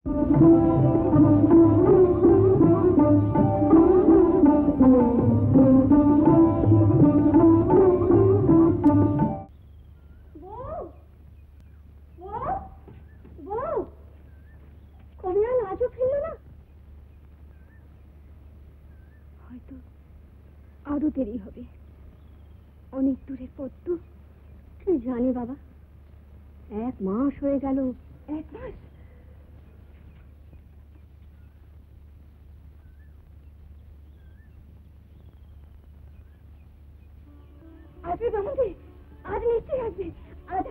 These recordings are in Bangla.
আরো দেরি হবে, অনেক দূরে পথ তো। কি জানি বাবা, 1 মাস হয়ে গেল। 1 মাস? আসবে বাবাজি, আজ নিশ্চয়ই আসবে। আজ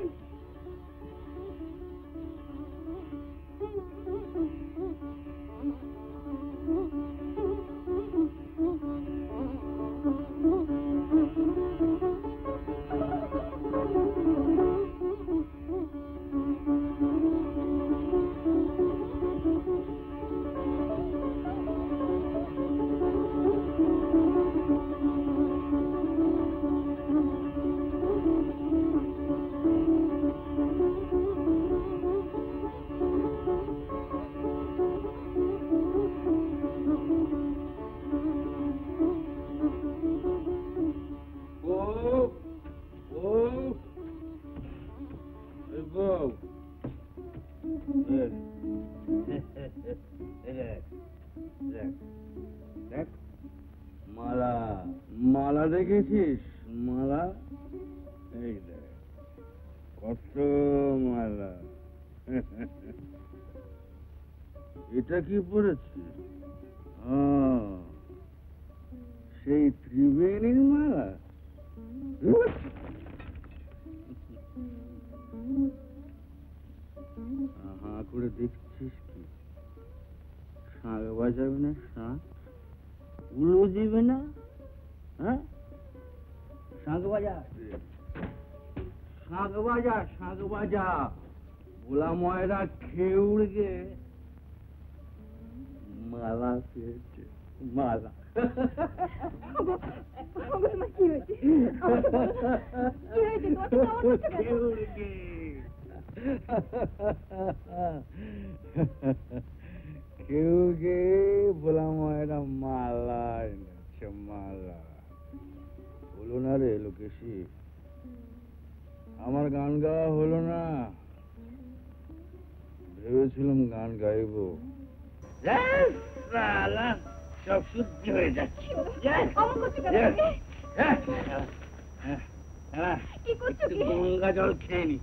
মালা, মালা দেখেছিস? মালা, এই দেখ কত মালা। এটা কি পড়েছিস? সেই ত্রিবেণীর মালা। হা করে দেখছিস কি? শাঁখ বাজাবে না? শাঁখ উলো দিবে না? হ্যাঁ, শাঁখ বাজা, শাঁখ বাজা, শাঁখ বাজা। ভোলা ময়রা খেউড়কে মালা পেয়েছে, মালা। কি হয়েছে? খেউড়কে খেউড়কে ভোলা ময়রা মালা এনেছে, মালা। হলো না রে লোকেশি, আমার গান গাওয়া হলো না। ভেবেছিলাম গান গাইব, সব শুদ্ধ হয়ে যাচ্ছে। গঙ্গা জল খেয়ে নি।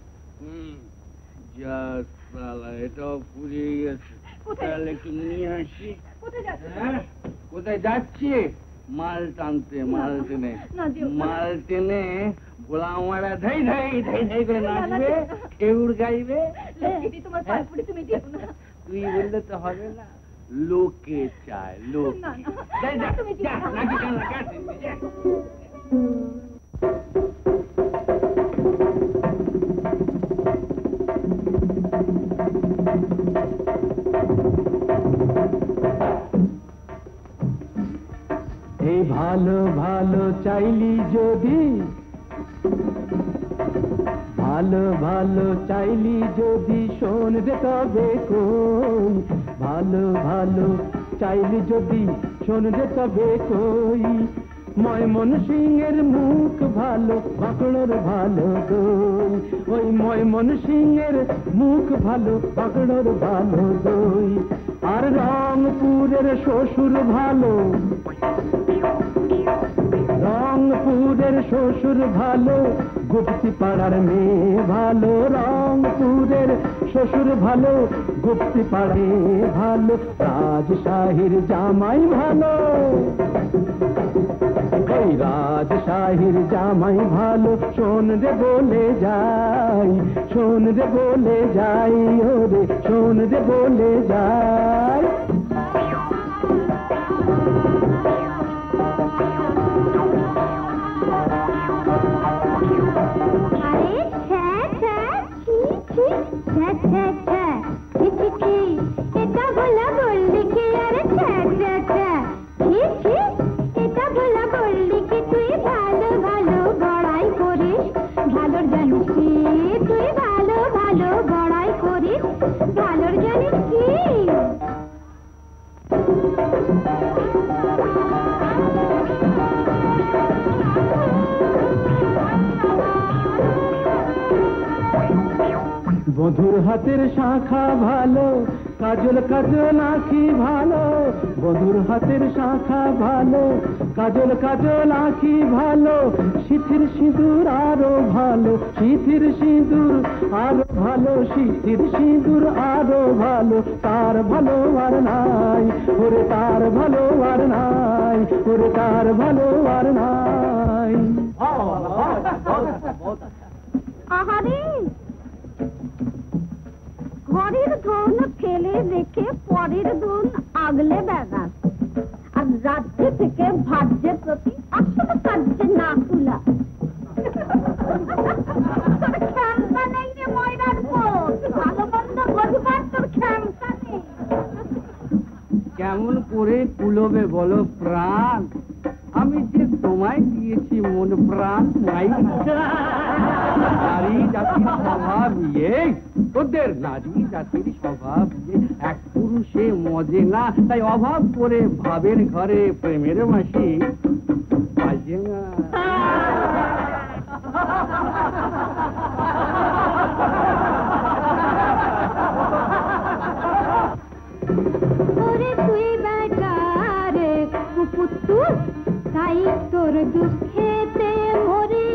এটাও পুড়িয়ে গেছে, তাহলে একটু নিয়ে আসি। কোথায় যাচ্ছি? মাল টানতে, মাল টেনে, মাল টেনে ভোলা ময়রা ধাই ধাই ধাই ধাই করে নাচবে, খেউড় গাইবে। তুই বললে তো হবে না, লোকে চায়, লোক। এই ভালো ভালো চাইলি যদি, ভালো ভালো চাইলি যদি শোন রে তবে কই, ভালো ভালো চাইলি যদি শোন রে তবে কই, ময়মনসিংহের মুখ ভালো, বাঁকড়োর ভালো দই। ওই ময়মনসিংহের মুখ ভালো, বাঁকড়োর ভালো দই। আর রংপুরের শ্বশুর ভালো, রংপুরের শ্বশুর ভালো, গুপ্তি পাড়ার মেয়ে ভালো। রংপুরের শ্বশুর ভালো, গুপ্তি পাড়ে ভালো। রাজশাহীর জামাই ভালো, এই রাজশাহীর জামাই ভালো। শোন রে বলে যাই, শোন রে বলে যাই, ওরে শোন রে বলে যাই। এটা বলা বললি কি? আরে এটা বলা বললি কি? তুই ভালো ভালো বড়াই করিস, ভালোর জানিস কি? তুই ভালো ভালো বড়াই করিস, ভালোর জানিস কি? বধুর হাতের শাখা ভালো, কাজল কাজল আঁখি ভালো, বধুর হাতের শাখা ভালো, কাজল কাজল আঁখি ভালো, সিথির সিঁদুর আরো ভালো, সিথির সিঁদুর আরো ভালো, সিথির সিঁদুর আরো ভালো, তার ভালো আর নাই, ওরে তার ভালো আর নাই, ওরে তার ভালো আর নাই। আহারে, ঘরের ধন ফেলে রেখে পরের ধন আগলে বেড়াস, আর রাজ্য থেকে ভাজ্যের প্রতি আসলে কার্যে না খুলা। তোর ক্ষমতা নেই রে ময়রার পর, ভালো মন্দ বোঝবার তোর ক্ষমতা নেই। কেমন করে কুলোবে বলো প্রাণ? আমি যে তোমায় দিয়েছি মন প্রাণ, নারী জাতির স্বভাব এই, তোদের নারী জাতির স্বভাব এক পুরুষে মজে না, তাই অভাব করে ভাবের ঘরে প্রেমের মাসি বাজে না। তুই বেকার কুপুত্তুর, তাই তোর দুঃখেতে মরি।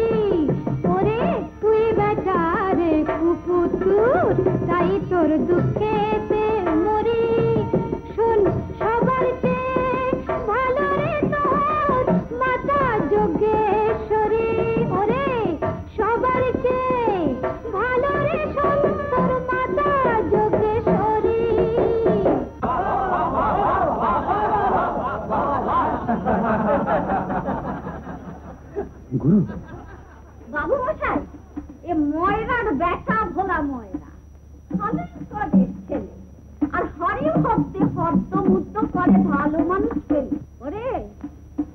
ওরে তুই বেকার কুপুত্তুর, তাই তোর দুঃখেতে মরি। শোন সবার চেয়ে ভালো রে তোর মাতা যোগেশ্বরী। ওরে সবার চেয়ে ভালো রে শোন তোর মাতা যোগেশ্বরী। গুরু, বাবু মশাই, এ ময়রার ব্যাটা ভোলা ময়রা, ভালোই করে ছেলে, আর হরে হতে হর্ত মুদ্দ করে ভালো মানুষ ছেলে। ওরে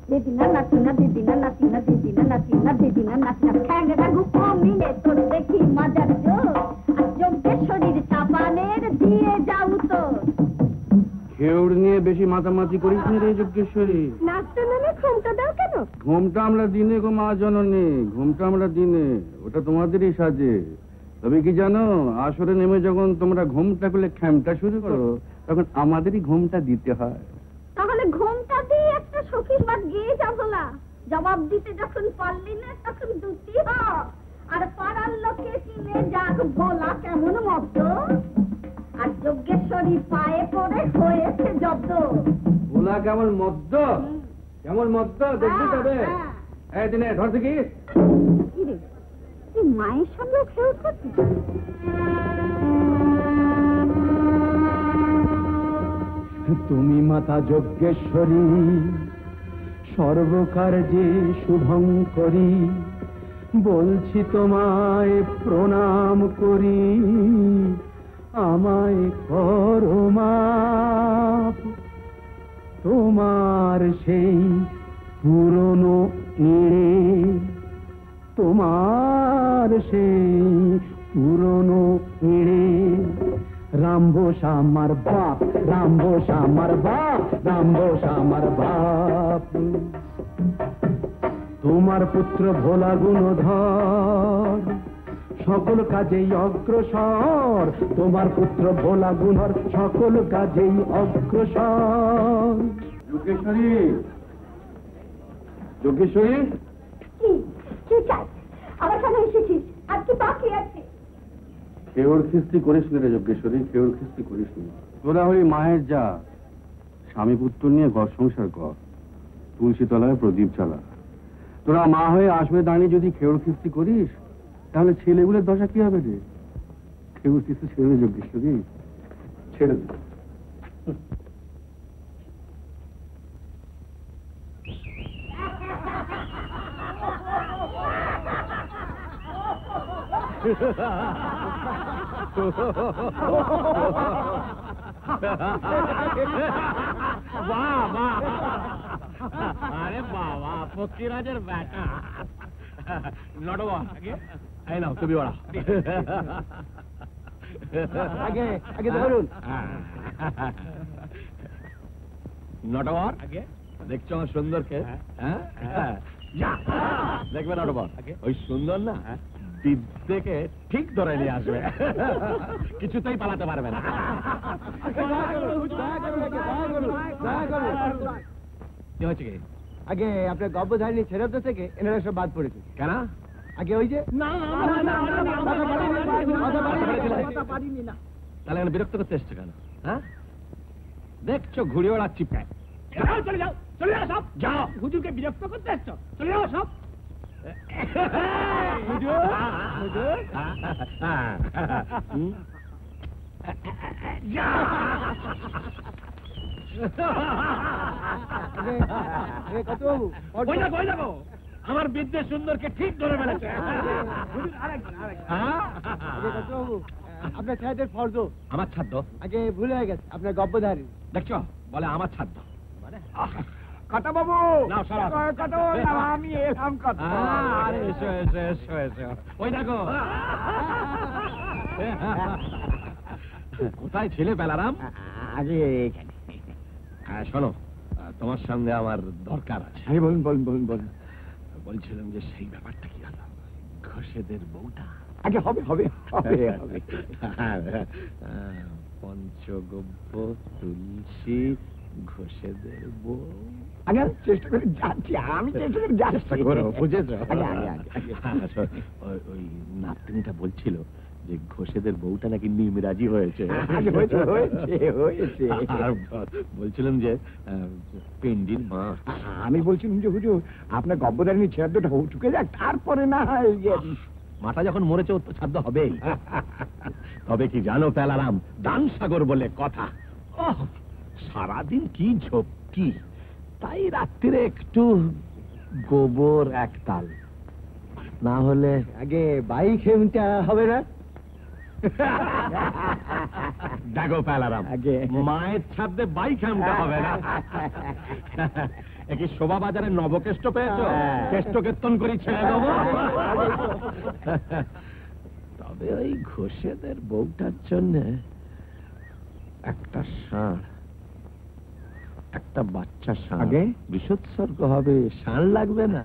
দিদিনা নাতিনা, দিদিনা নাতিনা, দিদিনা নাতিনা, দিদিনা নাতিনা, ঠ্যাংরা গুপো মিলে তোর দেখি মজার জোর, আর যোগেশ্বরীর চাপানের দিয়ে যাও তোর। খেউড় নিয়ে বেশি মাতামাতি করিস না রে যোগেশ্বরী। নাচতে নামে ঘুমটা দাও কেন? ঘুমটা আমরা দিনে গো মা জননী, ঘুমটা আমরা দিনে, ওটা তোমাদেরই সাজে। তবে কি জানো, আসরে নেমে যখন তোমরা ঘুমটা করলে খ্যামটা শুরু করো, তখন আমাদেরই ঘুমটা দিতে হয়। তাহলে ঘুমটা দিয়ে একটা সখীর বাদ গিয়ে যাবো না। জবাব দিতে যখন পারলি না তখন দুটি হ, আর পাড়ার লোকে চিনে যাক ভোলা কেমন মদ্দ, আর যোগেশ্বরী পায়ে পড়ে হয়েছে জব্দ। ভোলা কেমন মদ্দ, কেমন মদ্দ দেখবি তবে। এই দিনে ধর দেখি। কি রে, তুই মায়ের সঙ্গে খেয়ে করছিস? তুমি মাতা যোগেশ্বরী, সর্বকার্যে শুভঙ্করী, বলছি তোমায় প্রণাম করি, আমায় করো মাপ। তোমার সেই পুরনো ইড়ে, তোমার সেই পুরনো ইড়ে, রামবোস আমার বাপ, রামবোস আমার বাপ, রামবোস আমার বাপ। তোমার পুত্র ভোলা গুণধর, সকল কাজেই অগ্রসর, তোমার পুত্র ভোলা গুণধর, সকল কাজেই অগ্রসর। যোগেশ্বরী, যোগেশ্বরী, কি চাই? আমার সামনে এসেছিস, আর কি বাকি আছে? খেউড় খিস্তি করিস না রে যোগেশ্বরী, খেউড় খিস্তি করিস না। তোরা হলি মায়ের যা, স্বামী পুত্র নিয়ে ঘর সংসার কর, তুলসী তলায় প্রদীপ জ্বালা। তোরা মা হয়ে আসবে দাঁড়িয়ে যদি খেউড় খিস্তি করিস, তাহলে ছেলেগুলোর দশা কি হবে রে? খেউড় খিস্তি ছেড়ে দে যোগেশ্বরী, ছেড়ে দে। वाह वाह, अरे बाबा फकीराजेर बेटा नटवा आगे आई नाও তুমি ওড়া আগে আগে ধরুন নটওয়ার আগে দেখছো আমার সুন্দরকে হ্যাঁ যা দেখবে নটওয়ার আগে ওই সুন্দর না দিদিকে ঠিক ধরে নিয়ে আসবে, কিছুতেই পালাতে পারবে না। কি হয়েছে কি? আগে আপনার গর্ভধারিণী ছেড়ে থেকে এনারা সব বাদ পড়েছে। কেন? আগে ওই যে তাহলে এখন বিরক্ত করতে এসছো কেন? হ্যাঁ, দেখছো ঘুরে ওড়াচ্ছি প্যাক। চলে যাও, চলে যাও সব, যাও। হুজুরকে বিরক্ত করতে এসছো, চলে যাও সব। আমার বিদ্যে সুন্দরকে ঠিক ধরে ফেলেছে। আপনার ছেলেদের ফর্জ আমার ছাদ্য আগে ভুলে হয়ে গেছে, আপনার গর্ভধারী। দেখছো, বলে আমার ছাদ্য। কথা বাবু, আমি এলাম কথা। আরে এসো এসো এসো এসো, ওই দেখো। কোথায় ছিলে বেলারাম? আগে এখানে। শোনো, তোমার সঙ্গে আমার দরকার আছে। আরে বলুন বলুন বলুন বলুন। বলছিলাম যে সেই ব্যাপারটা কি হলো, ঘোষেদের বউটা। আগে হবে হবে হবে হবে। পঞ্চগব্য তুলসী ঘোষেদের বউ। আগে চেষ্টা করে যাচ্ছি, আমি চেষ্টা করে যাচ্ছি। বুঝেছ? আগে ওই নাতনিটা বলছিল যে ঘোষেদের বউটা নাকি নিমরাজি হয়েছে। আর বলছিলাম যে পেন্ডির মা। আমি বলছিলাম যে হুজুর আপনার গর্ভধারিণী ছেড়ে দুটো চুকে যাক, তারপরে না হয় মাটা যখন মরেছে ওর তো ছাদ্য হবেই। তবে কি জানো পেলারাম, দান সাগর বলে কথা। সারাদিন কি ঝোপকি, তাই রাত্রিরে একটু গোবর একতাল না হলে আগে বাই খেমটা হবে না। দেখো পেলারাম, আগে মায়ের ছাদে বাইক আনতে হবে না। একই শোভা বাজারে নবকেষ্ট পেয়েছো, কেষ্ট কীর্তন করি ছেড়ে দেবো। তবে ওই ঘোষেদের বউটার জন্য একটা ষাঁড়, একটা বাচ্চা ষাঁড় আগে বিশুৎসর্গ হবে, ষাঁড় লাগবে না।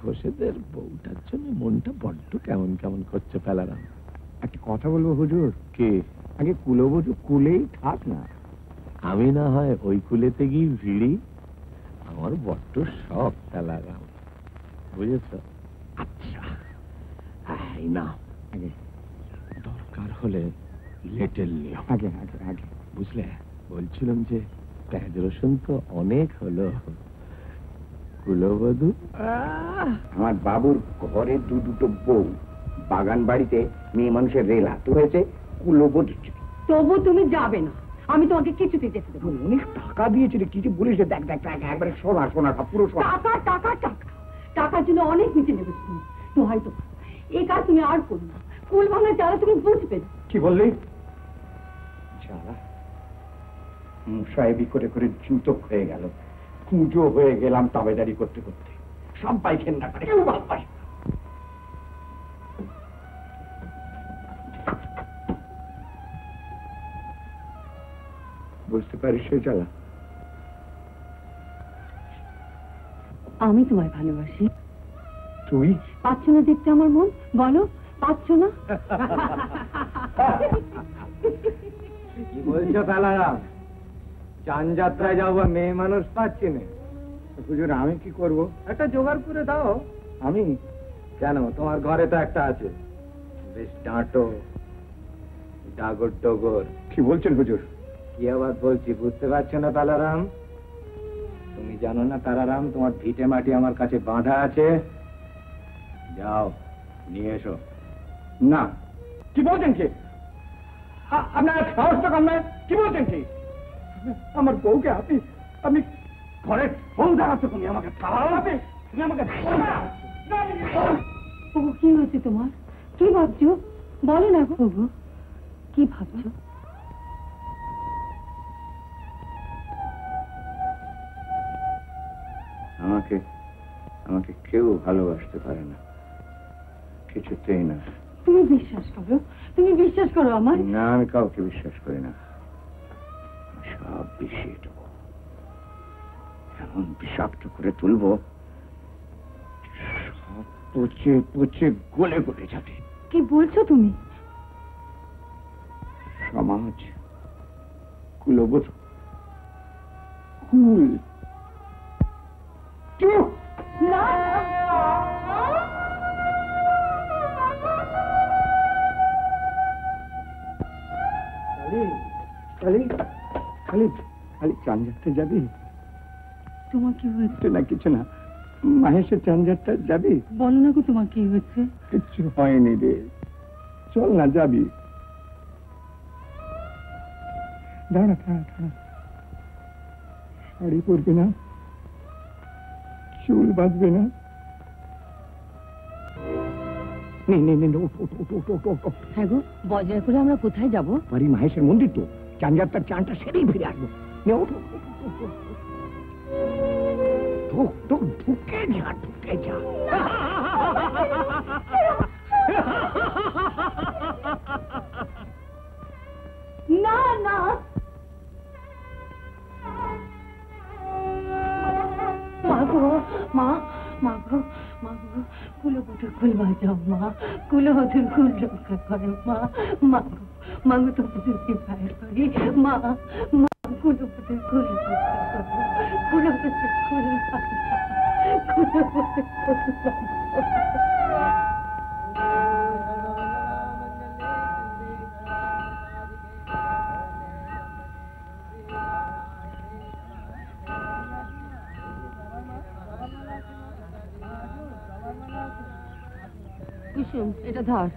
ঘোষেদের বউটার জন্য মনটা বড্ড কেমন কেমন করছে পেলারাম। একটা কথা বলবো হুজুর, কি? আগে কুলবধূ কুলেই থাক না। আমি না হয় ওই কুলেতে গিয়ে ভিড়ি, আমার বড্ড শখ পেলারাম, বুঝেছ? আচ্ছা এই না, আগে দরকার হলে লেটেল নিও। আগে আগে আগে বুঝলে, বলছিলাম যে পেঁয়াজ রসুন তো অনেক হলো, কুলবধূ। আমার বাবুর ঘরে দুটো বউ, বাগান বাড়িতে মেয়ে মানুষের রেলাত হয়েছে, কুলবধূ। তবু তুমি যাবে না, আমি তোমাকে কিছুতে যেতে দেবো। অনেক টাকা দিয়েছিল, কিছু বলিস না। দেখ দেখ দেখ, একবারে সোনা সোনা, পুরো সোনা। টাকা টাকা টাকা, টাকার জন্য অনেক নিচে নেবে তুমি। তো হয়তো এই কাজ তুমি আর করো না, কুল ভাঙার জ্বালা তুমি বুঝবে না। কি বললি? জ্বালা মুসাহেবি করে করে জুতো হয়ে গেল, পুজো হয়ে গেলাম তাবেদারি করতে করতে। সব পাইছেন না করে কেউ ভাব পাই। বুঝতে পারিস সে জ্বালা? আমি তোমায় ভালোবাসি। তুই পাচ্ছ না দেখতে আমার মন? বলো, পাচ্ছ না? কি বলছো কালারাম? চান যাত্রায় যাবো, মেয়ে মানুষ পাচ্ছি না। হুজুর আমি কি করব? একটা জোগাড় করে দাও। আমি কেন? তোমার ঘরে তো একটা আছে, বেশ ডাঁটো, ডাগর ডগর। কি বলছেন হুজুর? কি আবার বলছি, বুঝতে পারছো না তালারাম? তুমি জানো না তারারাম, তোমার ভিটে মাটি আমার কাছে বাঁধা আছে। যাও নিয়ে এসো। না। কি বলছেন কি? আপনার সাহস তো কম নয়। কি বলছেন কি? আমার বউকে আপনি আপনি ঘরে বউ দাঁড়াচ্ছ? তুমি আমাকে খাওয়াবে? তুমি আমাকে কি হয়েছে তোমার? কি ভাবছো? বলো না গো। কি ভাবছো? আমাকে আমাকে কেউ ভালোবাসতে পারে না, কিছুতেই না। তুমি বিশ্বাস করো, তুমি বিশ্বাস করো আমার। না, আমি কাউকে বিশ্বাস করি না। সব বিষিয়ে দেবো, এমন বিষাক্ত করে তুলবো, সব পচে পচে গলে গলে যাবে। কি বলছো তুমি? সমাজ, কুলবোধ, কুল না খালি খালি খালি চান যাত্রা যাবি? তোমার কি হয়েছে? না কিছু না, মাহেশের চান যাত্রা যাবি? বলো না গো তোমার কি হয়েছে? কিচ্ছু হয়নি রে, চল না যাবি। দাঁড়া দাঁড়া দাঁড়া, শাড়ি পরবে না, চুল বাঁধবে না? হ্যাঁ গো, বজায় করে আমরা কোথায় যাবো? বাড়ি মাহেশের মন্দির তো, চান যাত্রার চানটা সেরেই ফিরে আসবো। ঢুকে যা, ঢুকে যা। না না মা গো, মা মা গো, মা গো, কুলবোধের কুল বাঁচাও মা, কুলবোধের কুল রক্ষা করো মা। মা গো, মা গো, তোমাদেরকে ভাইয়ের করি মা। মা কুলবোধের কুল রক্ষা করো, কুলবোধের কুল বাঁচাও, কুলবোধের কুল বাঁচাও। কুসুম, এটা ধর।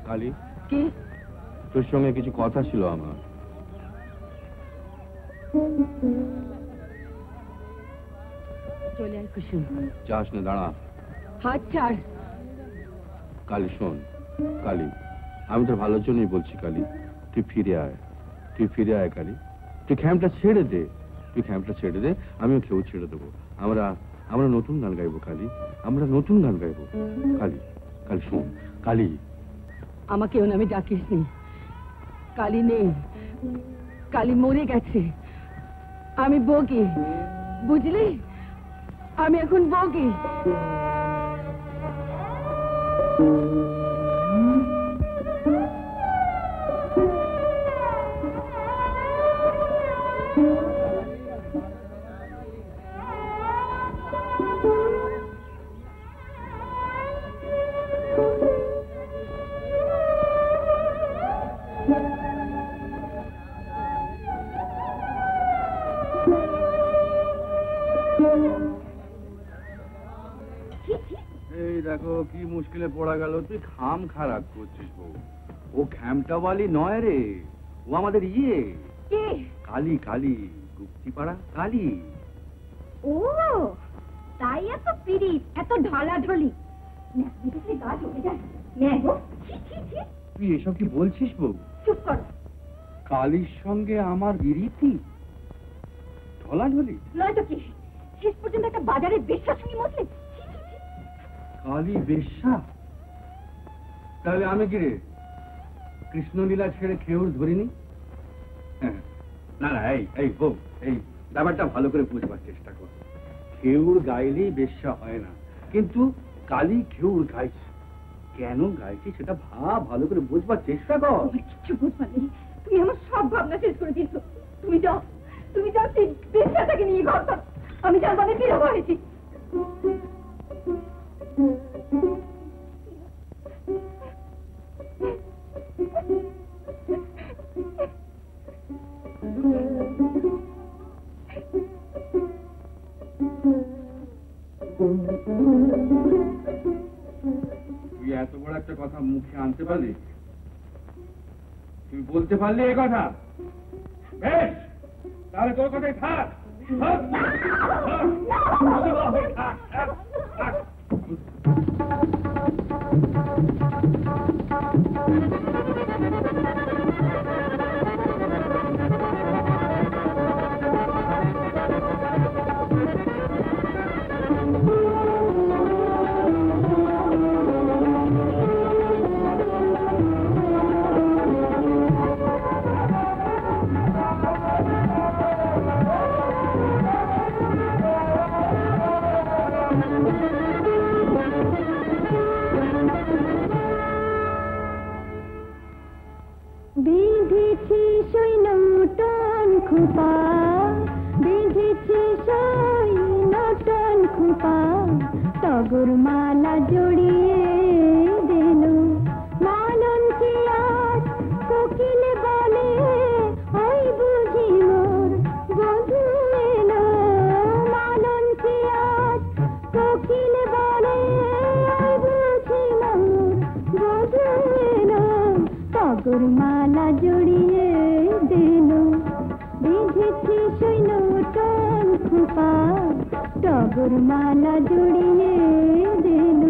কালী, কি? তোর সঙ্গে কিছু কথা ছিল আমার। চলে আয় কুসুম। যাস না, দাঁড়া। হাত ছাড়। কালী শোন, কালী আমি তোর ভালোর জন্যই বলছি। কালী তুই ফিরে আয়, তুই ফিরে আয় কালী। তুই খ্যামটা ছেড়ে দে, তুই খ্যামটা ছেড়ে দে, আমিও খেয়েও ছেড়ে দেবো। আমরা আমরা নতুন গান গাইবো কালী, আমরা নতুন গান গাইবো। কালী, কালী শোন, কালী আমাকে ও নামে ডাকিস নি। কালী নেই, কালী মরে গেছে। আমি বগি, বুঝলি? আমি এখন বগি। এই দেখো কি মুশকিলে পড়া গেল। তুই খাম খারাপ করছিস বউ। ও খ্যামটাওয়ালি নয় রে, ও আমাদের ইয়ে কালী, কালী গুপ্তিপাড়া কালী। ও তাই এত পিরিত, এত ঢলাঢলি। গা ঢুকে যায়। তুই এসব কি বলছিস বউ? চুপ কর। কালীর সঙ্গে আমার বিরীতি, ঢলাঢলি? নয়তো কি, শেষ পর্যন্ত একটা বাজারে বেশ্যার সঙ্গে মতলে। কালী বেশ্যা? তাহলে আমি কি রে, কৃষ্ণলীলা ছেড়ে খেউর ধরিনি? না না, এই এই বউ, এই ব্যাপারটা ভালো করে বুঝবার চেষ্টা কর। খেউর গাইলেই বেশ্যা হয় না, কিন্তু কালী খেউর গাইছে। কেন গাইছে সেটা ভালো করে বুঝবার চেষ্টা কর। কিছু বুঝবার নেই, তুমি আমার সব ভাবনা শেষ করে দিয়েছো। তুমি যাও, তুমি যাও, সেই বেশ্যাটাকে নিয়ে ঘর কর। আমি জানবো আমি বিরহ হয়েছি। তুই এত বড় একটা কথা মুখে আনতে পারলি? তুই বলতে পারলি এ কথা? বেশ, তাহলে তোর কথাই থাক। টগর মালা জড়িয়ে দিল মালনকে আজ কোকিল বলে ওই বুঝি মোর বধূ এলো মালনকে আজ কোকিল বলে ওই বুঝি মোর বধূ এলো টগর মালা জড়িয়ে দিল বেঁধেছি সৈন্য টন খুপা টগর মালা জড়িয়ে দিল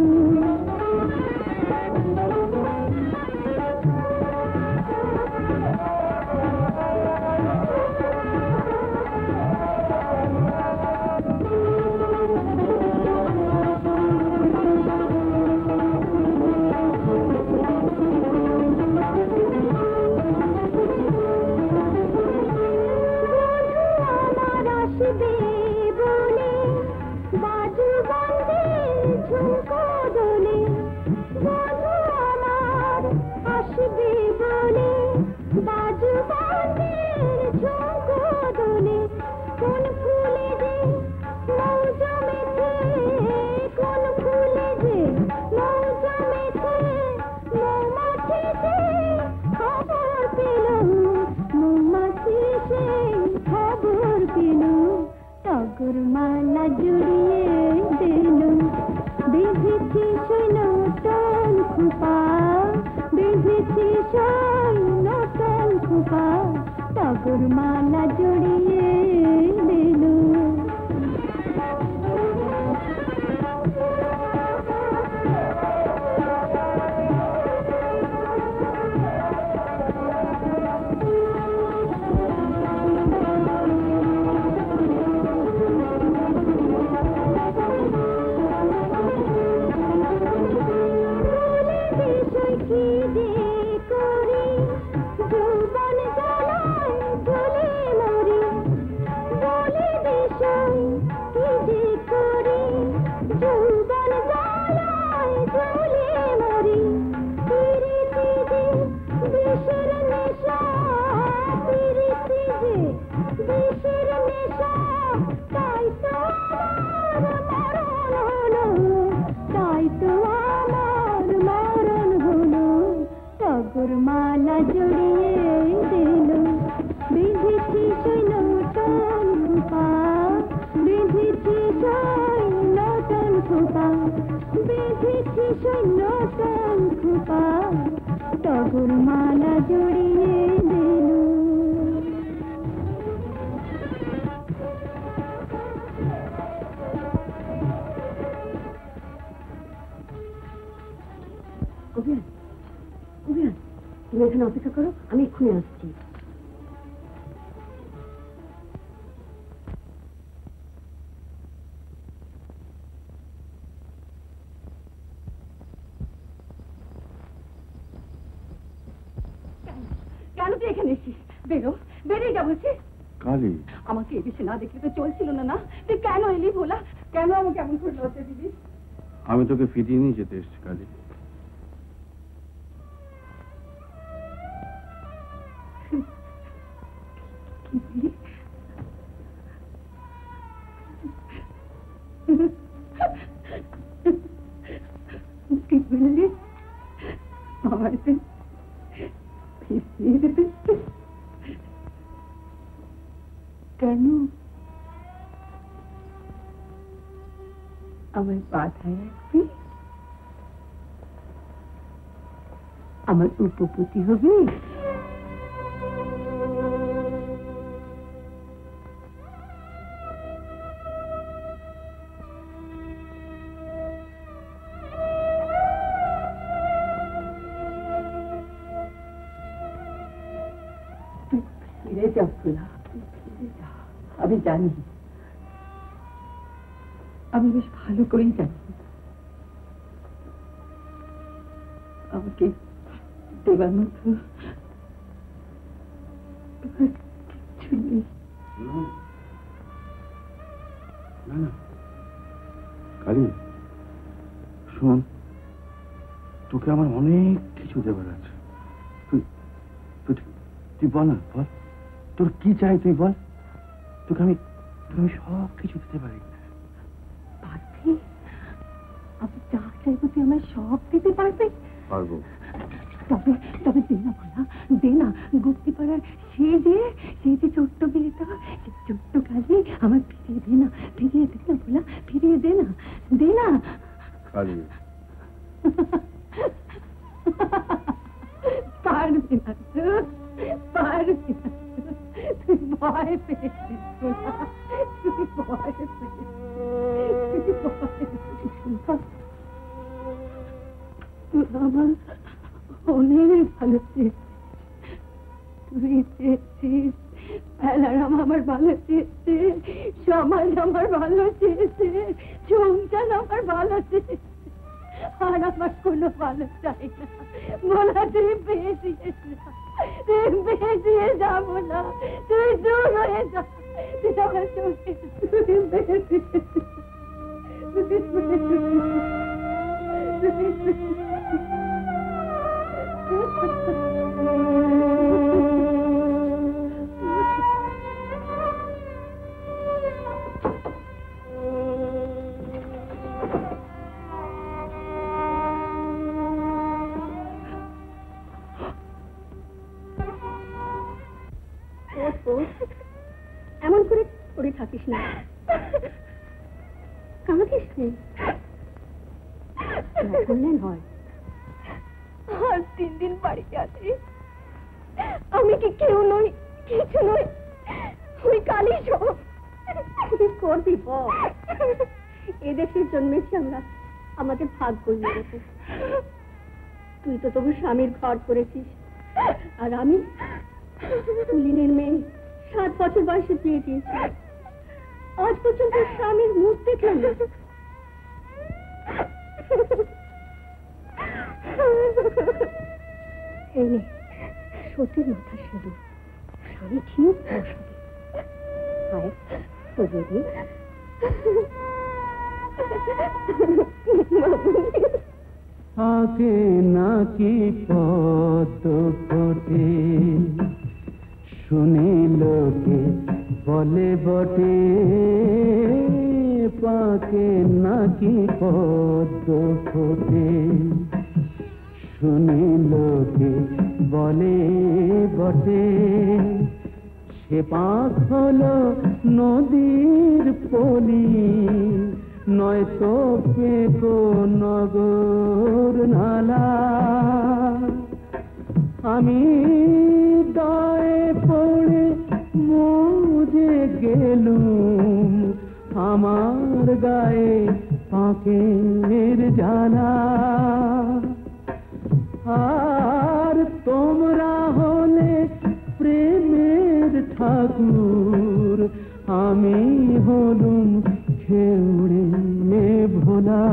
টগর মালা জড়িয়ে দিল বেঁধেছি সৈন্য টন খুপা বেঁধেছি সৈন্য টন খুপা টগর মালা জড়িয়ে দিল টগর মালা জড়িয়ে দিল বেঁধেছি সৈন্য টন খুপা বেঁধেছি সৈন্য টন খুপা বেঁধেছি সৈন্য টন খুপা টগর মালা জড়িয়ে দিল তুমি এখানে অপেক্ষা করো আমি এক্ষুনি আসছি কেন তুই এখানে এসেছিস বেরো বেরিয়ে যা বলছি কালী আমাকে এ দেশে না দেখলে তো চলছিল না না তুই কেন এলি ভোলা কেন আমাকে এমন করে লজ্জা দিবি আমি তোকে ফিরিয়ে নিয়ে যেতে এসেছি কালী কি বললি আমায় ফিরিয়ে দিতে কেন আমার বাধায় রাখবি আমার উপপতি হবে ফিরে যা ফুলা আমি জানি আমি বেশ ভালো করেই জানি আমাকে দেবার মতো কিছু নেই না কালী শোন তোকে আমার অনেক কিছু দেবার আছে তুই বল না বল তোর কি চাই তুই বল তোকে আমি সব কিছু দিতে পারি আমি যা চাইবো তুই আমায় সব দিতে পারবে? পারবো। তবে তবে দে না ভোলা, দে না। গুপ্তি পাড়ার সেই যে ছোট্ট মেয়েটা, সেই ছোট্ট কালী আমার ফিরিয়ে দে না ভোলা, ফিরিয়ে দে না, দে না। কালী পারবি না, পারবি না, তুই ভয় পেয়েছিস ভোলা, তুই ভয় পেয়েছিস, তুই আমার অনেক ভালো চেয়েছিস, তুই চেয়েছিস বেলারাম আমার ভালো চেয়েছে, সমাজ আমার ভালো চেয়েছে, সংসার আমার ভালো চেয়েছে, আর আমার কোনো ভালো চাই না। বলা তুই পেয়ে দিয়েছ না, তুই পেয়ে দিয়ে যাবো না, তুই দূর হয়ে যা, তুই আমার চোখে, তুই পেয়ে দিয়েছিস, তুই পেয়ে দিয়েছিস। এমন করে পড়ে থাকিস না, কামাতিস নেই, বললেন হয়। আর 3 দিন বাড়িতে আছি, আমি কি কেউ নই, কিছু নই, ওই কালী সব করবি। এদেশের জন্মেছি আমরা, আমাদের ভাগ্য নিয়ে। তুই তো তবু স্বামীর ঘর করেছিস, আর আমি তুলিনের মেয়ে, 7 বছর বয়সে বিয়ে দিয়েছি, আজ পর্যন্ত স্বামীর মুখ দেখলাম না। এই নে সতীর মাথা সিঁদুর, স্বামী ঠিক বসবে। আয় সরিয়ে দিই। আগে নাকি পদ্ম ফোটে, শুনি লোকে বলে বটে, পাকে নাকি পদ্ম ফোটে, শুনি লোকে বলে বটে, সে পাক হলো নদীর পলি, নয়তো পেকো নগর নালা। আমি দায়ে পড়ে মুজে গেলুম, আমার গায়ে পাকের জ্বালা। আর তোমরা হলে প্রেমের ঠাকুর, আমি হলুম খেউড়ে ভোলা।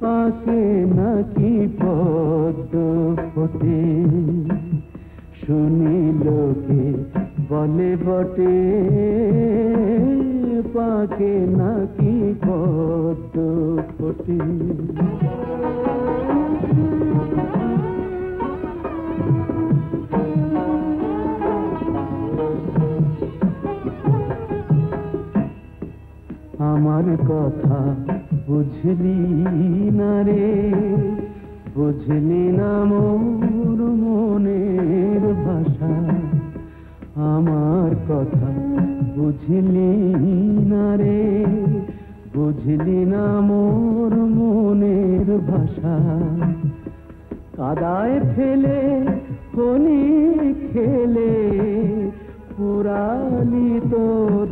পাকে নাকি পদ্ম ফোটে, শুনি লোকে বলে বটে, পাকে নাকি পদ্ম ফোটে। আমার কথা বুঝলি না রে, বুঝলি না মোর মনের ভাষা। আমার কথা বুঝলি না রে, বুঝলি না মোর মনের ভাষা। কাদায় ফেলে হলি খেলে, পুরালি তোর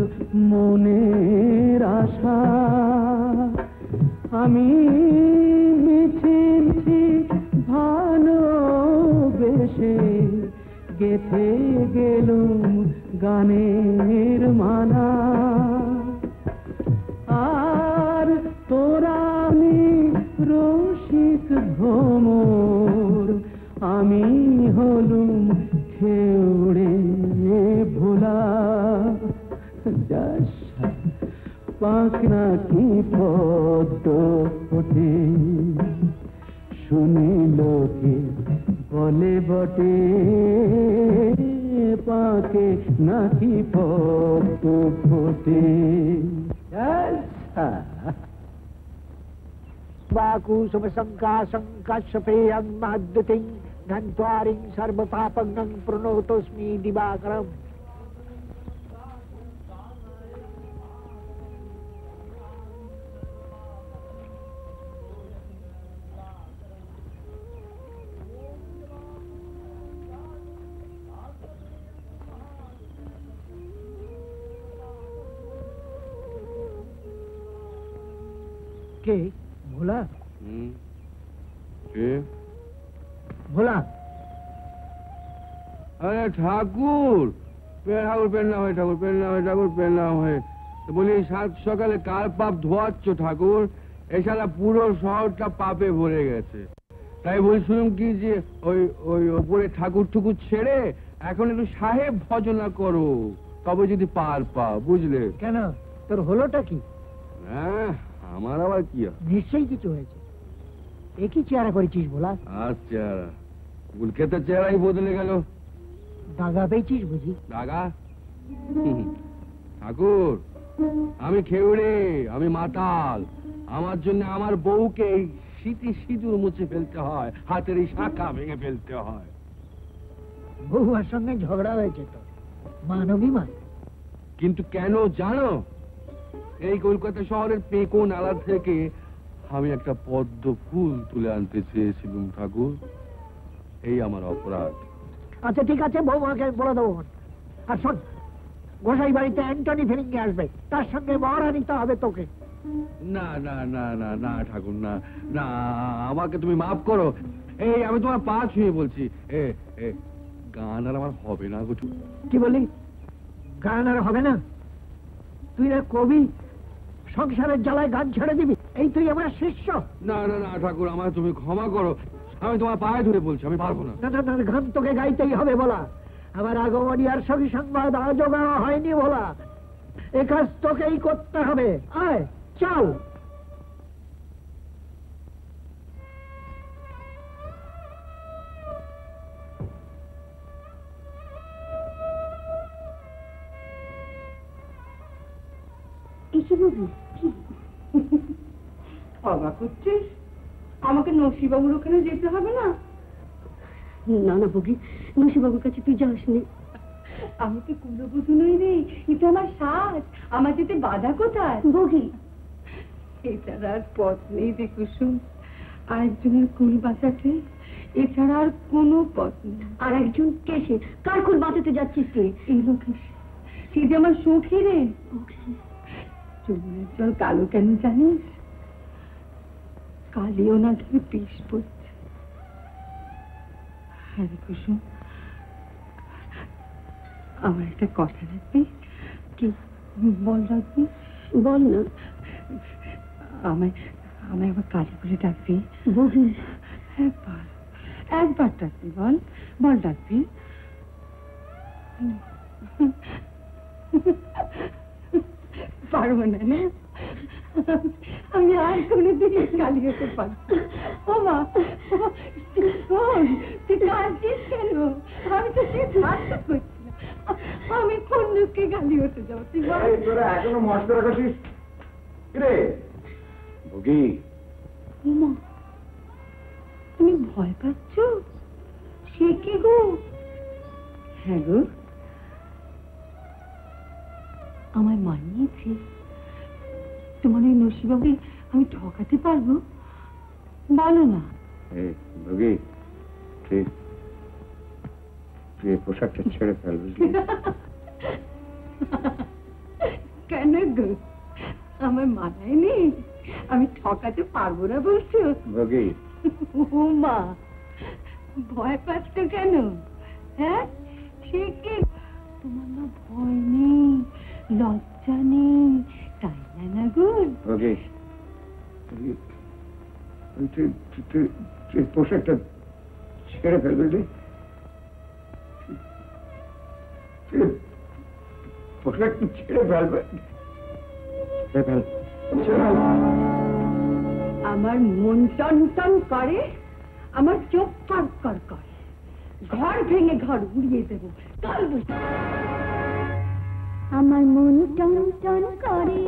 মনের আশা। আমি মিছি ভালোবেসে গেথে গেলুম গানের মালা। আর তোরা আমি রসিক ভ্রমর, আমি হলুম খেউড়ে ভোলা। পাক নাকি পদ্ম ফোটে, শুনি লোকে বলে বটে, পাকে নাকি পদ্ম ফোটে। বাকুসুমসংকাশংকাশপেয়ং মহাদ্যতিং ঘন্ত্বারিং সর্বপাপঙ্গং প্রণতোস্মি দিবাকরম। কে ভোলা? কে ভোলা? আরে ঠাকুর, ঠাকুর পেন্না হয়, ঠাকুর পেন্না হয়, ঠাকুর পেন্না হয়। বলি সাত সকালে কার পাপ ধোয়াচ্ছ ঠাকুর? এছাড়া পুরো শহরটা পাপে ভরে গেছে। তাই বলছিলাম কি যে ওই ওই ওপরে ঠাকুর ঠুকুর ছেড়ে এখন একটু সাহেব ভজনা করো, তবে যদি পার পাও, বুঝলে? কেন, তোর হলোটা কি? হ্যাঁ, আমার আবার কি? নিশ্চয়ই কিছু হয়েছে। এ কি চেহারা করেছিস ভোলা? আর চেহারা, গুলক্ষেতের চেহারাই বদলে গেল। দাগা পেয়েছিস বুঝি? দাগা? ঠাকুর, আমি খেউড়ে, আমি মাতাল। আমার জন্য আমার বউকে এই স্মৃতি সিঁদুর মুছে ফেলতে হয়, হাতের এই শাখা ভেঙে ফেলতে হয়। বউয়ার সঙ্গে ঝগড়া হয়েছে তো, মানবী মান। কিন্তু কেন জানো? এই কলকাতা শহরের পেকো নালা থেকে আমি একটা পদ্ম ফুল তুলে আনতে চেয়েছিলাম ঠাকুর। এই আমার অপরাধ। আচ্ছা ঠিক আছে, বৌমাকে বলে দেবো। আর শোন, গোসাই বাড়িতে অ্যান্টনি ফিরিঙ্গে আসবে, তার সঙ্গে মহড়া নিতে হবে তোকে। না না না না না ঠাকুর, না না, আমাকে তুমি মাফ করো। এই আমি তোমার পা ছুঁয়ে বলছি, গান আর আমার হবে না গো। কি বলি? গান আর হবে না? তুই না কবি, সংসারের জ্বালায় গান ছেড়ে দিবি? এই তুই আমার শিষ্য? না না না ঠাকুর, আমায় তুমি ক্ষমা করো। আমি তোমার পায়ে ধরে বলছি, আমি পারবো না। না না না, গান তোকে গাইতেই হবে বলা। আমার আগমনী আর সবই সংবাদ আজও গাওয়া হয়নি বলা। এ কাজ তোকেই করতে হবে। আয় চল। অবাক হচ্ছিস? আমাকে নসিবাবুর ওখানে যেতে হবে না? না না বগি, নসিবাবুর কাছে তুই যাসনি। আমি তো কুলবধূ নই রে, এটা আমার সাজ। আমার যেতে বাধা কোথায় বগি? এছাড়া আর পথ নেই রে কুসুম। আরেকজনের কুল বাঁচাতে এছাড়া আর কোনো পথ নেই। আর একজন কেসে কার কুল বাঁচাতে যাচ্ছিস তুই? এই লোকেশ, সে যে আমার সখী রে। চুলের জল কালো কেন জানিস? কালিও না ধরে পিস পড়ছে। হ্যাঁ কুসুম, আমার একটা কথা রাখবি? কি বল? রাখবি? বল না। আমায় আমার কালী করে ডাকবি? একবার ডাকবি। বল বল, ডাকবি? পারবো না। আমি আর কোনোদিন কালী হতে পারবো? ও মা, তুই কাঁদছিস কেন? আমি তো সে ধারটা করছিলাম। আমি কোন লোককে গালি হতে যাবো? তুই তোরা এখনো মশলা করছিস রে ভোগী? মা, তুমি ভয় পাচ্ছ? সে কি গো? হ্যাঁ গো, আমায় মানিয়েছে। তোমার ওই নসিবাবুকে আমি ঠকাতে পারবো? বলো না। ভোগী, তুই পোশাকটা ছেড়ে ফেল, বুঝলি? কেন গো, আমার মানায়নি? আমি ঠকাতে পারবো না বলছো? ভোগী, ও মা, ভয় পাচ্ছ কেন? হ্যাঁ, সে কি? তোমার না ভয় নেই, লজ্জা নেই, তাই না গো? ভোগী, তুই পোশাকটা ছেড়ে ফেল, বুঝলি? পোশাক ছেড়ে ফেলবে। আমার মন টন টন করে, আমার চোখ কর করে, ঘর ভেঙে ঘর উড়িয়ে দেবো। আমার মন টন টন করে,